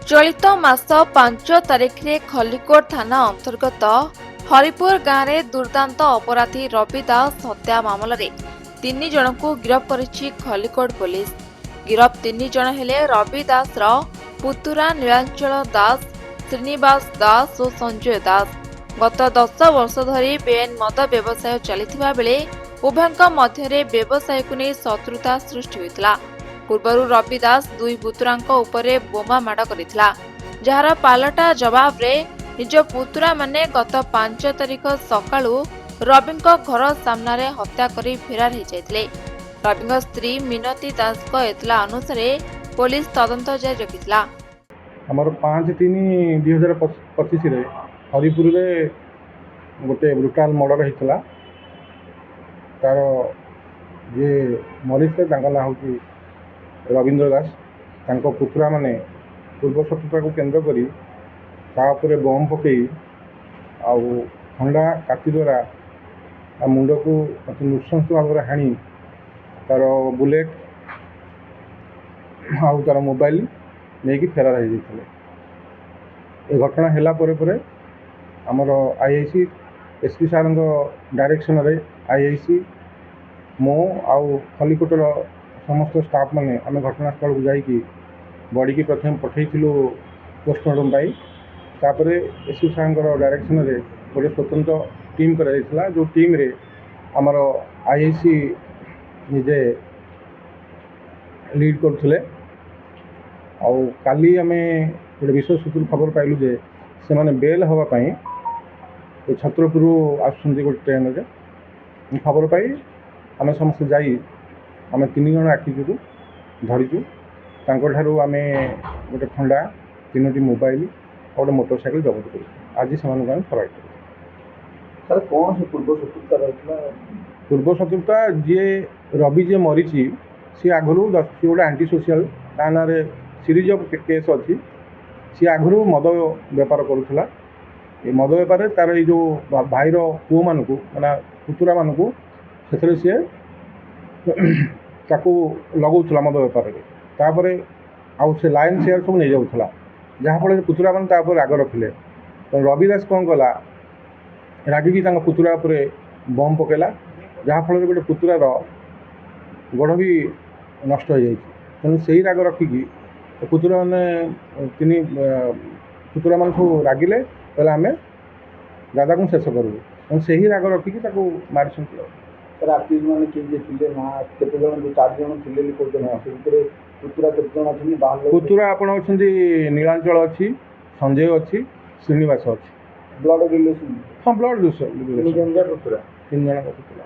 चलित मास 5 तारिख रे खलिकोट थाना अंतर्गत हरिपुर गाँव में दुर्दांत अपराधी रवि दास हत्या मामला रे 3 जन को गिरफ्त करिछि खलिकोट पुलिस। गिरफ्त 3 जन हेले रवि दास रो पुतुरा नीलांचल दास, श्रीनिवास दास और संजय दास। गत 10 वर्ष धरी बेआईन मद व्यवसाय चलिथिबा बेले उभयଙ୍କ ମଧ୍ୟରେ व्यवसाय को नहीं शत्रुता सृष्टि होइतला। पूर्व रवि दास दुई पुतुरांक उपरे बोमा माड़ करितला, जहार पालटा जवाब रे निज पुतुरा माने गत 5 तारिख सकाळु रविंक घर सामने हत्या करी फेरार हो जाइतले। रविंक स्त्री मिनती दास को एतला अनुसार पुलिस तदंत जारी रखितला। हमर 5/3/2025 रे हरिपुर रे गोटे ब्रुटाल मर्डर होइतला। तार जे मरीज तांका ना होची रविंद्र दास। तांको पुतुरा माने पूर्व शत्रुता को केंद्र करी तापरे बम पकई आउ खंडा काटी द्वारा मुंड को नृशंस भाव में हाणी तार बुलेट आउ तार मोबाइल नहीं कि फेरार हो जाते। ये घटना है परे आमर आईआईसी एसपी सार डायरेक्शन रे आईआईसी मो आउ खलिकोटर समस्त स्टाफ माने आम घटनास्थल को जाइकी बॉडी की प्रथम पठेलु पोस्टमार्टम पाई। तापर एसपी सार डायरेक्शन रे गोटे स्वतंत्र टीम करा जो टीम रे आमर आईआईसी निजे लीड करथिले। आउ काली आमे गोटे विशेष सूत्र खबर पाइलु जे से माने बेल हवा पाई छत्रपुर आसुंदी गोटे ट्रेन रे खबर पाई आमे समस्त जाई आमे 3 जन आखिजु धरिचु। तांको ठारू आमे गोटे खंडा 3टी मोबाइल और गोटे मोटरसाइकिल जब्त करू। आज से फरार करू। सर कौन से पूर्व शत्रुता रहा? पूर्व शत्रुता जी रवि जी मरीची सी आगु गोटे आंटी सोशल ताना सीरीज ऑफ केस अच्छी। सी आगु मद बेपार करूला। ये मद बेपार तार जो भाईर पुओ मानू माना पुतुरा मानू से सी ताकू लगौला मद बेपार तापर आउ से लाइन शेयर सब नहीं जाऊला, जहाँफल पुतुरा मैंने राग रखिले। तो रवि दास कौन कला रागिकी पुतुरा उपरे बम पकेला, जहाँफल गोटे पुतुरार गढ़ भी नष्ट हो जाए। तेणु से राग रखिकी पुतुरा मैंने 3 पुतुरा मान सब रागिले कहले आम दादा को शेष करूँ। से ही राग रखिकी मारी। राति मैंने किए ना केते जन 4 जन थिले कहते पुतुरा केते जन अछि बाहर पुतुरा आपण अछंती नीलांचल अछि, संजय अछि, श्रीनिवास अछि। ब्लड रिलेशन हां ब्लड रिलेशन 3 जन पुतुरा 3 जन पुतुरा।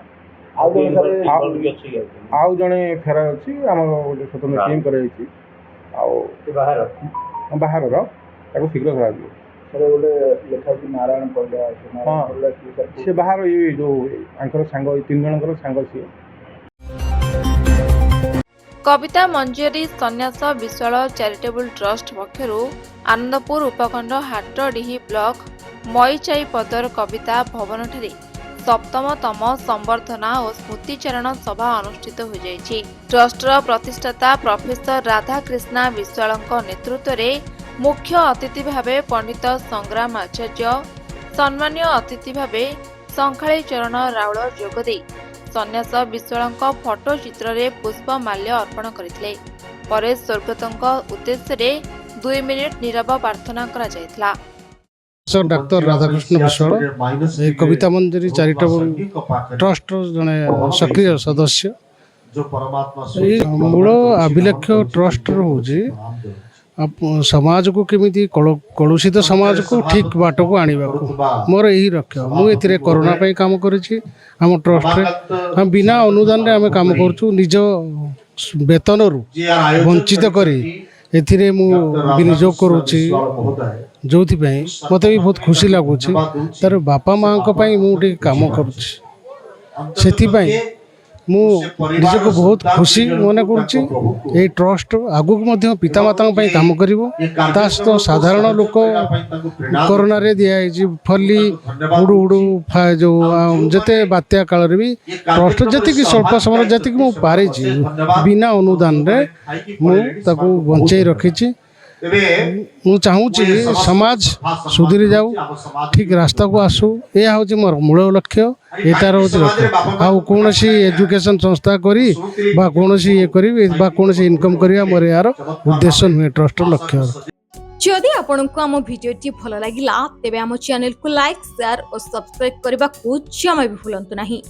आउ जने फेरार अछि। हमर गोटे स्वतंत्र टीम करे अछि। आउ बाहर ताको शीघ्र धरा दियो। सर गोटे लेखा कि नारायण पड़िया से बाहर ये जो आंकर सांग 3 जनकर सांग सी। कविता मंजरी सन्यास विशाल चैरिटेबल ट्रस्ट पक्षरु आनंदपुर उपखंड हाटडीही ब्लॉक मईचाई पदर कविता भवन ठारे 7तम संवर्धना और स्मृतिचारण सभा अनुष्ठित हो जाइछि। ट्रस्टर प्रतिष्ठाता प्रोफेसर राधाकृष्णा विशाल नेतृत्व में मुख्य अतिथि भावे पंडित संग्राम आचार्य, सम्मान्य अतिथि भावे संखाली चरण राउल जोगदे सन्यास विशाल फोटो चित्र रे पुष्पमाल्य अर्पण करथिले। परे स्वर्गतଙ୍କ उद्देश्य 2 मिनिट नीरव प्रार्थना करा जायतला। सर डॉक्टर राधाकृष्ण विश्वाल कविता मंजरी चैरिटेबल ट्रस्ट जने सक्रिय सदस्य मूल अभिलक्ष्य ट्रस्ट होजी समाज को केमिति कलुषित समाज को ठीक बाट को आनिबा को मोर यही लक्ष्य। मुझे कोरोना पे काम करेछि। हम ट्रस्ट रे हम बिना अनुदान रे हम काम करछु। निज वेतन रु वंचित करी एथिरे मु विनियोग करूछि, जो मत भी बहुत खुशी लगुच। तार बापा माँ मुझे काम करुँच मु निज को बहुत खुशी मन कर। ट्रस्ट आगु पितामाता काम कर साधारण लोक कोरोना रे दिखाई फली हुडु हुडु जो जिते बात्या काल भी ट्रस्ट जी स्वल्प समय जी पारे बिना अनुदान रे मु बंचाई रखी ମୁଁ ଚାହୁଁଛି ସମାଜ ସୁଧୁରି ଯାଉ ଠିକ ରାସ୍ତାକୁ ଆସୁ ଏହା ହେଉଛି ମୋର ମୂଳ ଲକ୍ଷ୍ୟ ଏଟାର ହେଉଛି ଲକ୍ଷ୍ୟ ଆଉ କୌଣସି ଏଜୁକେସନ୍ ସଂସ୍ଥା କରି ବା କୌଣସି ଇଏ କରିବି ବା କୌଣସି ଇନକମ୍ କରିବା ମୋର ଏହାର ଉଦ୍ଦେଶ୍ୟ ନୁହେଁ ଟ୍ରଷ୍ଟର ଲକ୍ଷ୍ୟ। जदि आपंक आम भिडी भल लगा तेब आम चैनल को लाइक शेयर और सब्सक्राइब करने को जमा भी भूलु नहीं।